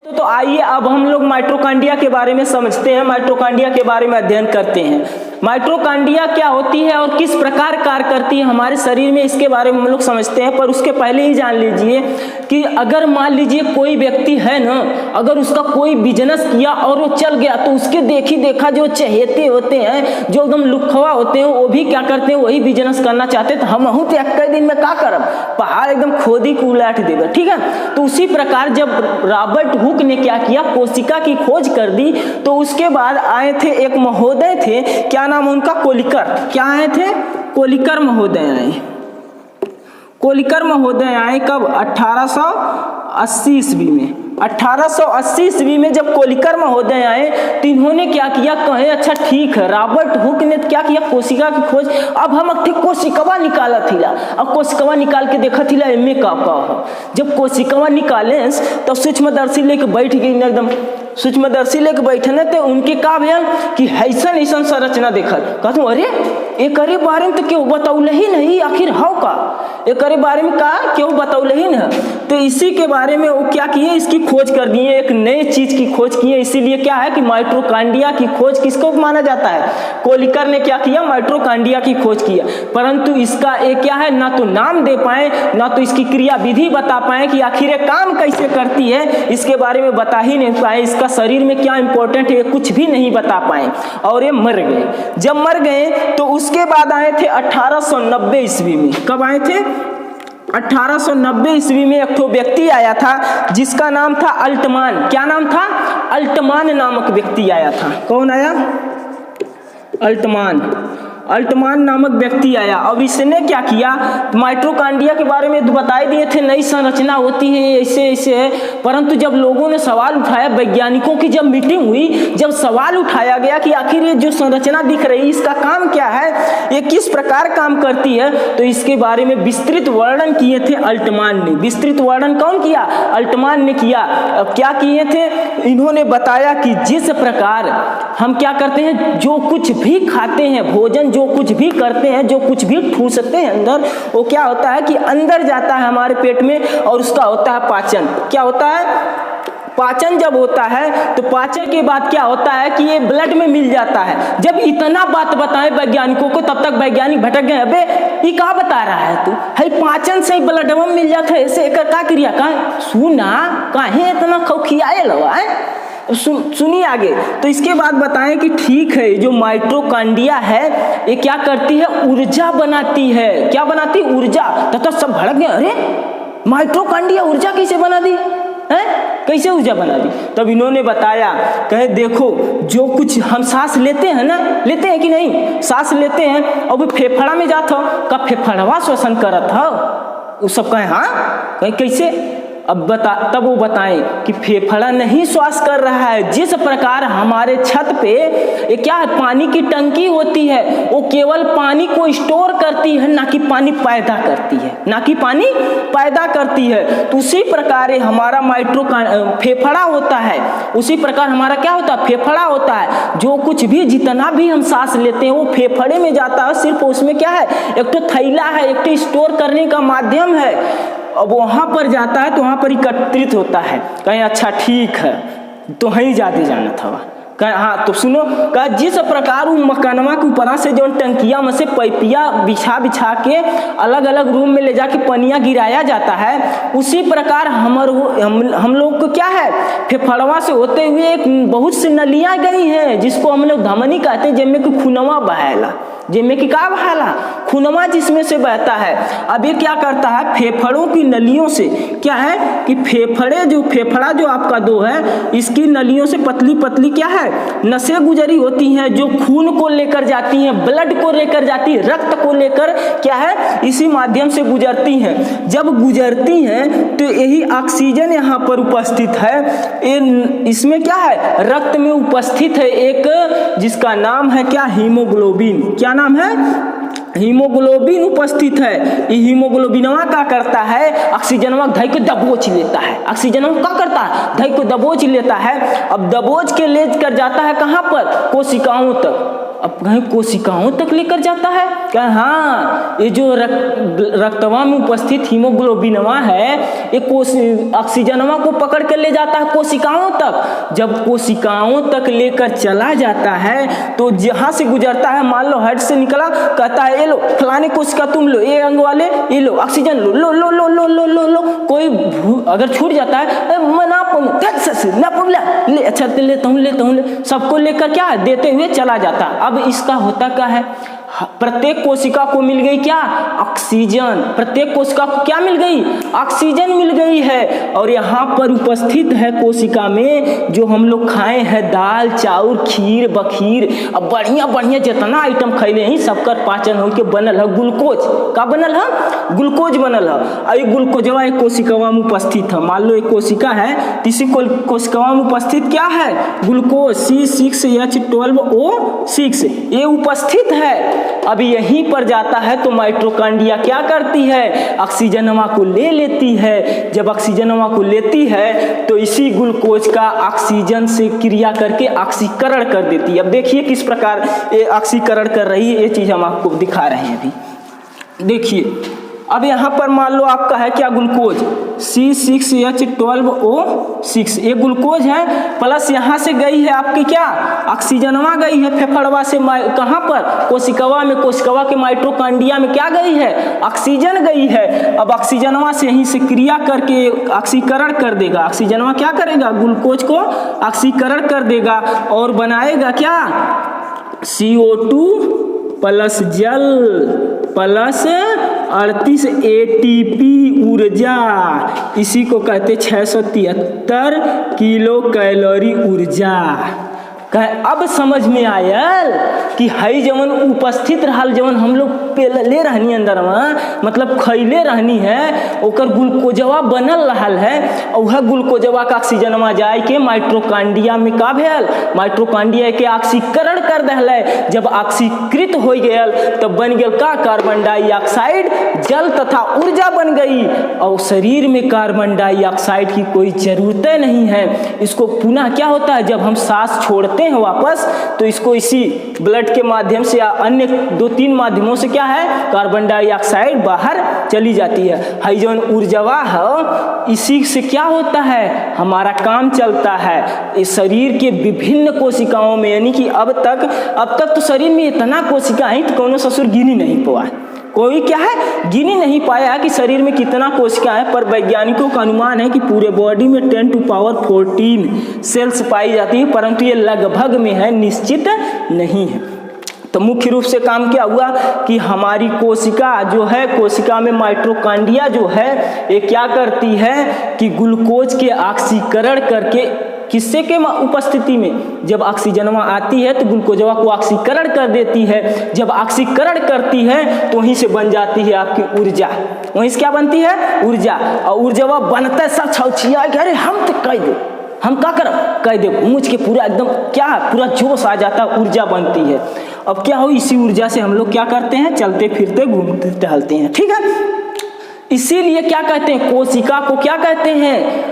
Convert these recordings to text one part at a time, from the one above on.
तो आइए अब हम लोग माइटोकॉन्ड्रिया के बारे में समझते हैं, माइटोकॉन्ड्रिया के बारे में अध्ययन करते हैं। माइटोकॉन्ड्रिया क्या होती है और किस प्रकार कार्य करती है हमारे शरीर में, इसके बारे में हम लोग समझते हैं। पर उसके पहले ही जान लीजिए कि अगर मान लीजिए कोई व्यक्ति है ना, अगर उसका कोई बिजनेस किया और वो चल गया तो उसके देखी देखा जो चहेते होते हैं, जो एकदम लुखवा होते हैं, वो भी क्या करते हैं, वही बिजनेस करना चाहते हैं। तो हम तो एक दिन में क्या करब, पहाड़ एकदम खोदी को उलाट देगा, ठीक है। तो उसी प्रकार जब रॉबर्ट हुक ने क्या किया, कोशिका की खोज कर दी, तो उसके बाद आए थे एक महोदय थे, क्या नाम उनका, कोलिकर। क्या आए थे, कोलिकर महोदय आए। कोलिकर महोदय आए कब, 1880 ईस्वी में। 1880 ईस्वी में जब कोलिकर महोदय आए तो इन्होंने क्या किया, कहे अच्छा ठीक है, रॉबर्ट हुक ने क्या किया, कोशिका की खोज। अब हम कोशिकवा निकाला थीला, अब कोशिकवा निकाल के देखा थीला एमे का हो। जब कोशिकवा निकाले तब सूक्ष्मदर्शी लेके बैठ गई, एकदम सूक्ष्मदर्शी लेके बैठने तो उनके का भैया कि ऐसन ऐसन संरचना देखल। कहते अरे एक बारे में तो क्यों बतौले ही नहीं, आखिर हाउ का एक बारे में का क्यों बतौले ही ना। तो इसी के बारे में वो क्या किए, इसकी खोज कर दिए, एक नए चीज की खोज किए। इसीलिए क्या है कि माइटोकॉन्ड्रिया की खोज किसको माना जाता है, कोलिकर ने क्या किया, माइटोकॉन्ड्रिया की खोज किया। परंतु इसका एक क्या है, ना तो नाम दे पाए, ना तो इसकी क्रिया विधि बता पाए कि आखिर ये काम कैसे करती है, इसके बारे में बता ही नहीं पाए। इसका शरीर में क्या इंपॉर्टेंट है कुछ भी नहीं बता पाए और ये मर गए। जब मर गए तो उसके बाद आए थे 1890 ईस्वी में। कब आए थे, 1890 ईस्वी में एक तो व्यक्ति आया था जिसका नाम था अल्टमान। क्या नाम था, अल्टमान नामक व्यक्ति आया था। कौन आया, अल्टमान। अल्टमान नामक व्यक्ति आया और इसने क्या किया, माइटोकॉन्ड्रिया के बारे में बताए दिए थे, नई संरचना होती है, ऐसे ऐसे है। परंतु जब लोगों ने सवाल उठाया, वैज्ञानिकों की जब मीटिंग हुई, जब सवाल उठाया गया कि आखिर ये जो संरचना दिख रही है इसका काम क्या है, ये किस प्रकार काम करती है, तो इसके बारे में विस्तृत वर्णन किए थे अल्टमान ने। विस्तृत वर्णन कौन किया, अल्टमान ने किया। अब क्या किए थे, इन्होंने बताया कि जिस प्रकार हम क्या करते हैं, जो कुछ भी खाते हैं, भोजन जो कुछ भी करते हैं, जो कुछ भी ठूसते हैं अंदर, वो क्या होता है कि अंदर जाता है हमारे पेट में और उसका होता है पाचन। क्या होता है, पाचन जब होता है तो पाचन के बाद क्या होता है कि ये ब्लड में मिल जाता है। जब इतना बात बताए वैज्ञानिकों को, तब तक वैज्ञानिक भटक गए, अबे ये क्या बता रहा है तू, है पाचन से ब्लड में मिल जाता है, ऐसे का क्रिया का सुना, काहे इतना खौखियाए लगा है। सुनिए आगे। तो इसके बाद बताएं कि ठीक है, जो माइटोकॉन्ड्रिया है ये क्या करती है, ऊर्जा बनाती है। क्या बनाती है, ऊर्जा। तो सब भड़क गए, अरे माइटोकॉन्ड्रिया ऊर्जा कैसे बना दी है, कैसे ऊर्जा बना दी। तब इन्होंने बताया, कहे देखो जो कुछ हम सांस लेते हैं ना, लेते हैं कि नहीं, सांस लेते हैं और वो फेफड़ा में जाता हो, का फेफड़वा श्वसन करत हो, वो सब कहे हाँ, कहे कैसे। अब तब वो बताएं कि फेफड़ा नहीं श्वास कर रहा है। जिस प्रकार हमारे छत पे ये क्या है, पानी की टंकी होती है, वो केवल पानी को स्टोर करती है, ना कि पानी पैदा करती है, ना कि पानी पैदा करती है। तो उसी प्रकार हमारा फेफड़ा होता है, उसी प्रकार हमारा क्या होता है, फेफड़ा होता है। जो कुछ भी जितना भी हम सांस लेते हैं वो फेफड़े में जाता है। सिर्फ उसमें क्या है, एक तो थैला है, एक तो स्टोर करने का माध्यम है। अब वहां पर जाता है तो वहां पर एकत्रित होता है। कहें अच्छा ठीक है, तो ही ज्यादा जाना था। कहें हाँ, तो सुनो, कहा जिस प्रकार वो मकानवा के ऊपर से जो टंकिया में से पैपिया बिछा के अलग अलग रूम में ले जाके पनिया गिराया जाता है, उसी प्रकार हम लोग को क्या है, फेफड़वा से होते हुए एक बहुत सी नलियां गई हैं, जिसको हम लोग धमनी कहते हैं, जिनमें कि खूनवा बहेला, जिनमें कि का बहेला, खूनवा जिसमें से बहता है। अब ये क्या करता है, फेफड़ों की नलियों से क्या है कि फेफड़ा जो आपका दो है, इसकी नलियों से पतली पतली क्या है, नसें गुजरी होती हैं, जो खून को लेकर जाती हैं, ब्लड को लेकर जाती है, रक्त को लेकर क्या है, इसी माध्यम से गुजरती हैं। जब गुजरती हैं तो यही ऑक्सीजन यहाँ पर उपस्थित है, इसमें क्या है, रक्त में उपस्थित है एक, जिसका नाम है क्या, हीमोग्लोबिन। क्या नाम है, हीमोग्लोबिन उपस्थित है। ये हीमोग्लोबिनवा क्या करता है, ऑक्सीजनवा धई को दबोच लेता है। ऑक्सीजनवा क्या करता है, धई को दबोच लेता है। अब दबोच के ले कर जाता है कहाँ पर, कोशिकाओं तक। अब कहीं कोशिकाओं तक लेकर जाता है क्या? हाँ, ये जो रक्तवा में उपस्थित हीमोग्लोबिनवा है ये ऑक्सीजनवा को पकड़ कर ले जाता है कोशिकाओं तक। जब कोशिकाओं तक लेकर चला जाता है तो जहाँ से गुजरता है, मान लो हेड से निकला, कहता है ये लो फलाने कोशिका तुम लो, ये अंग वाले ये लो ऑक्सीजन लो लो लो लो लो लो लो लो। कोई अगर छूट जाता है ले, अच्छा लेता हूँ सबको लेकर क्या देते हुए चला जाता। अब इसका होता क्या है, प्रत्येक कोशिका को मिल गई क्या? ऑक्सीजन। प्रत्येक कोशिका को क्या मिल गई? ऑक्सीजन मिल गई है। और यहाँ पर उपस्थित है कोशिका में जो हम लोग खाए हैं दाल चाउर खीर बखीर, अब बढ़िया बढ़िया जितना आइटम खैले हैं सबकर पाचन होके बनल है ग्लूकोज। का बनल है? ग्लूकोज बनल है। ये ग्लूकोजवा एक कोशिकावा में उपस्थित है। मान लो एक कोशिका है, इसी कोशिकावा में उपस्थित क्या है? ग्लूकोज C6H12O6 ये उपस्थित है। अब यहीं पर जाता है तो माइटोकॉन्ड्रिया क्या करती है? ऑक्सीजनवा को ले लेती है। जब ऑक्सीजनवा को लेती है तो इसी ग्लूकोज का ऑक्सीजन से क्रिया करके ऑक्सीकरण कर देती है। अब देखिए किस प्रकार ये ऑक्सीकरण कर रही है, ये चीज हम आपको दिखा रहे हैं अभी। देखिए अब यहाँ पर मान लो आपका है क्या? ग्लूकोज C6H12O6 ये ग्लूकोज है, प्लस यहाँ से गई है आपकी क्या? ऑक्सीजनवा गई है फेफड़वा से, कहाँ पर? कोशिकावा में। कोशिकावा के माइटोकॉन्ड्रिया में क्या गई है? ऑक्सीजन गई है। अब ऑक्सीजनवा से यहीं से क्रिया करके ऑक्सीकरण कर देगा। ऑक्सीजनवा क्या करेगा? ग्लूकोज को ऑक्सीकरण कर देगा और बनाएगा क्या? CO2 प्लस जल प्लस 38 ATP ऊर्जा, इसी को कहते 673 किलो कैलोरी ऊर्जा। अब समझ में आयल कि हई जवन उपस्थित रहल जवन हम लोग ले रहनी अंदर में, मतलब खैले रहनी है, ओकर ग्लूकोजवा बनल रहल है। और वह ग्लूकोजवा का ऑक्सीजनवा जाए के माइटोकॉन्ड्रिया में का भेल? माइटोकॉन्ड्रिया के ऑक्सीकरण कर दहले। जब ऑक्सीकृत हो गयल तब बन गया का? कार्बन डाइऑक्साइड, जल तथा ऊर्जा बन गई। और शरीर में कार्बन डाइऑक्साइड की कोई जरूरत नहीं है। इसको पुनः क्या होता है, जब हम सांस छोड़ते हैं वापस तो इसको इसी ब्लड के माध्यम से या अन्य 2-3 माध्यमों से क्या है? कार्बन डाइऑक्साइड बाहर चली जाती है। हाइड्रोजन ऊर्जावा है, इसी से क्या होता है? हमारा काम चलता है। इस शरीर के विभिन्न कोशिकाओं में, यानी कि अब तक तो शरीर में इतना कोशिका है तो कौनो ससुर गिनी नहीं पाया। कोई क्या है? गिनी नहीं पाया कि शरीर में कितना कोशिका है। पर वैज्ञानिकों का अनुमान है कि पूरे बॉडी में 10⁻14 सेल्स पाई जाती है, परंतु ये लगभग में है, निश्चित नहीं है। तो मुख्य रूप से काम क्या हुआ कि हमारी कोशिका जो है, कोशिका में माइटोकॉन्ड्रिया जो है ये क्या करती है कि ग्लूकोज के ऑक्सीकरण करके, किससे के उपस्थिति में? जब ऑक्सीजनवा आती है तो ग्लूकोजवा को ऑक्सीकरण कर देती है। जब ऑक्सीकरण करती है तो वहीं से बन जाती है आपकी ऊर्जा। वहीं से क्या बनती है? ऊर्जा। और ऊर्जावा बनता है सब छौछिया, अरे हम तो कह दो, हम क्या करब? कह दे मुझ के पूरा एकदम क्या पूरा जोश आ जाता, ऊर्जा बनती है। अब क्या हो, इसी ऊर्जा से हम लोग क्या करते हैं? चलते फिरते घूमते टहलते हैं। ठीक है, इसीलिए क्या कहते हैं? कोशिका को क्या कहते हैं?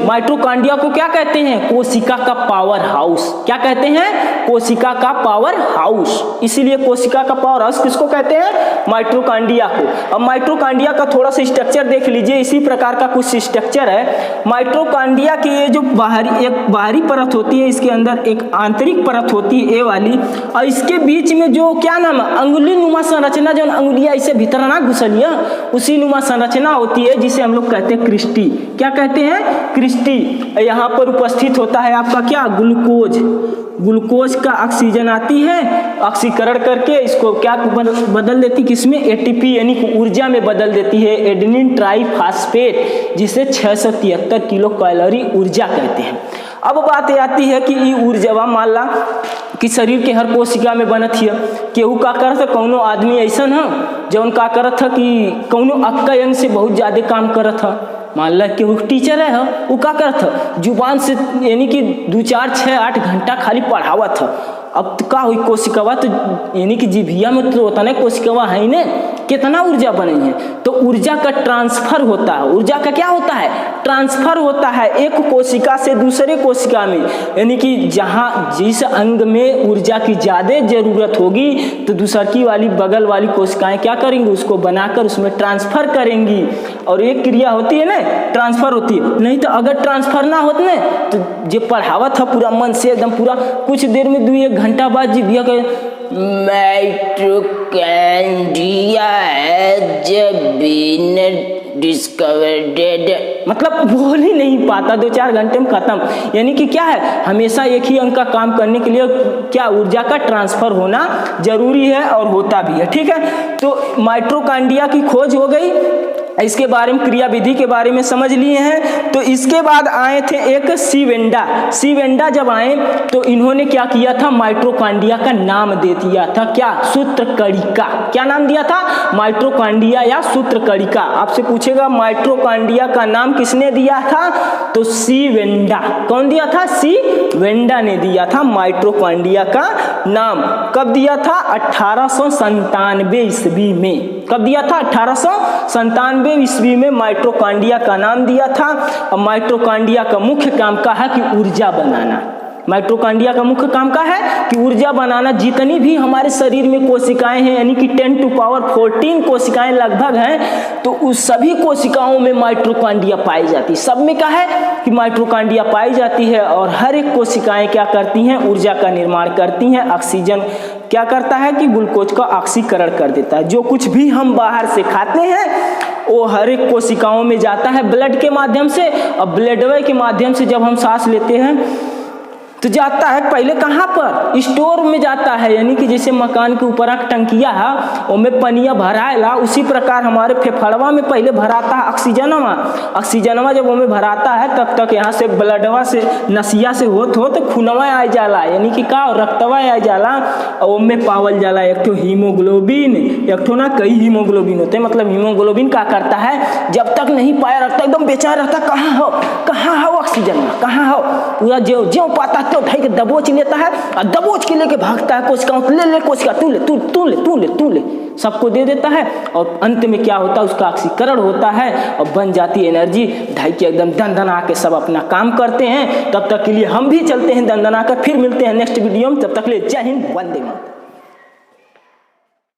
माइटोकॉन्ड्रिया को क्या कहते हैं? कोशिका का पावर हाउस। क्या कहते हैं? कोशिका का पावर हाउस। इसीलिए कोशिका का पावर हाउस किसको कहते हैं? माइटोकॉन्ड्रिया को। अब माइटोकॉन्ड्रिया का थोड़ा सा स्ट्रक्चर देख लीजिए, इसी प्रकार का कुछ स्ट्रक्चर है। माइटोकॉन्ड्रिया की ये जो बाहरी परत होती है, इसके अंदर एक आंतरिक परत होती है, ए वाली, और इसके बीच में जो क्या नाम है? अंगुली नुमा संरचना, जो अंगुलियां इसे भीतर ना घुसलिया, उसी नुमा संरचना होती है जिसे हम लोग कहते हैं क्रिस्टी। क्या कहते हैं? क्रिस्टी। यहाँ पर उपस्थित होता है आपका क्या? ग्लूकोज। ग्लूकोज का ऑक्सीजन आती है, ऑक्सीकरण करके इसको क्या बदल देती? किसमें? एटीपी यानी कि ऊर्जा में बदल देती है, एडेनिन ट्राइफॉस्फेट, जिसे 673 किलो कैलोरी ऊर्जा कहते हैं। अब बात आती है कि ये ऊर्जावा मान ला कि शरीर के हर कोशिका में बनत है। केहू का करत है, कौनो आदमी ऐसा है जौन का करत है कि कौनो अक्का अंग से बहुत ज्यादा काम करत है। मान ला कि टीचर है वो का करत है, जुबान से यानी कि 2, 4, 6, 8 घंटा खाली पढ़ावत है। अब तो का हुई कोशिकावा तो यानी कि जीभिया में तो होता ना कोशिकावा है ने, कितना ऊर्जा बनी है। तो ऊर्जा का ट्रांसफर होता है। ऊर्जा का क्या होता है? ट्रांसफर होता है एक कोशिका से दूसरे कोशिका में, यानी कि जहाँ जिस अंग में ऊर्जा की ज़्यादा ज़रूरत होगी तो दूसरी वाली बगल वाली कोशिकाएं क्या करेंगी, उसको बनाकर उसमें ट्रांसफर करेंगी। और एक क्रिया होती है ना, ट्रांसफर होती है। नहीं तो अगर ट्रांसफर ना होता ना तो जो पढ़ावत है पूरा मन से एकदम पूरा कुछ देर में 2-1 घंटा बाद जीभिया के माइटोकॉन्ड्रिया हैज बीन डिस्कवर्ड, मतलब बोल ही नहीं पाता, 2-4 घंटे में खत्म। यानी कि क्या है, हमेशा एक ही अंग का काम करने के लिए क्या ऊर्जा का ट्रांसफर होना जरूरी है और होता भी है। ठीक है, तो माइटोकॉन्ड्रिया की खोज हो गई, इसके बारे में क्रिया विधि के बारे में समझ लिए हैं। तो इसके बाद आए थे एक सीवेंडा जब आए तो इन्होंने क्या किया था, माइटोकॉन्ड्रिया का नाम दे दिया था, क्या, सूत्रकणिका। क्या नाम दिया था? माइटोकॉन्ड्रिया या सूत्रकणिका। आपसे पूछेगा माइटोकॉन्ड्रिया का नाम किसने दिया था, तो सीवेंडा। कौन दिया था? सीवेंडा ने दिया था माइटोकॉन्ड्रिया का नाम। कब दिया था? 1897 ईस्वी में। कब दिया था? 1897 ईस्वी में माइटोकॉन्ड्रिया का नाम दिया था। और माइटोकॉन्ड्रिया का मुख्य काम का है कि ऊर्जा बनाना। माइटोकॉन्ड्रिया का मुख्य काम का है कि ऊर्जा बनाना। जितनी भी हमारे शरीर में कोशिकाएं हैं, यानी कि 10⁻14 कोशिकाएं लगभग हैं, तो उस सभी कोशिकाओं में माइटोकॉन्ड्रिया पाई जाती है। सब में क्या है कि माइटोकॉन्ड्रिया पाई जाती है और हर एक कोशिकाएं क्या करती हैं, ऊर्जा का निर्माण करती हैं। ऑक्सीजन क्या करता है कि ग्लूकोज का ऑक्सीकरण कर देता है। जो कुछ भी हम बाहर से खाते हैं वो हर एक कोशिकाओं में जाता है ब्लड के माध्यम से, और ब्लड वे के माध्यम से जब हम सांस लेते हैं तो जाता है पहले कहाँ पर, स्टोर में जाता है। यानी कि जैसे मकान के ऊपर टंकिया है उसमें पनिया भराएला, उसी प्रकार हमारे फेफड़वा में पहले भराता है ऑक्सीजनवा जब उसमें भराता है तब तक यहाँ से ब्लडवा से नसिया से होत खूनवा आ जाला, यानी कि का रक्तवा आ जाला, और उसमें पावल जाला एक तो हीमोग्लोबिन, एक तो ना कई हीमोग्लोबिन होते हैं। मतलब हीमोग्लोबिन क्या करता है, जब तक नहीं पाया रखता एकदम बेचैन रहता, कहाँ हो ऑक्सीजन, कहाँ हो, पूरा जो पाता तो ढाई के दबोच लेता है और दबोच के लेके भागता है कोशिकाओं, ले कोशिका तू ले, सबको दे देता है। और अंत में क्या होता है, उसका ऑक्सीकरण होता है और बन जाती है एनर्जी। ढाई के एकदम दंदना के सब अपना काम करते हैं। तब तक के लिए हम भी चलते हैं दंदना कर, फिर मिलते हैं नेक्स्ट वीडियो में। तब तक के लिए जय हिंद, वंदे मातरम।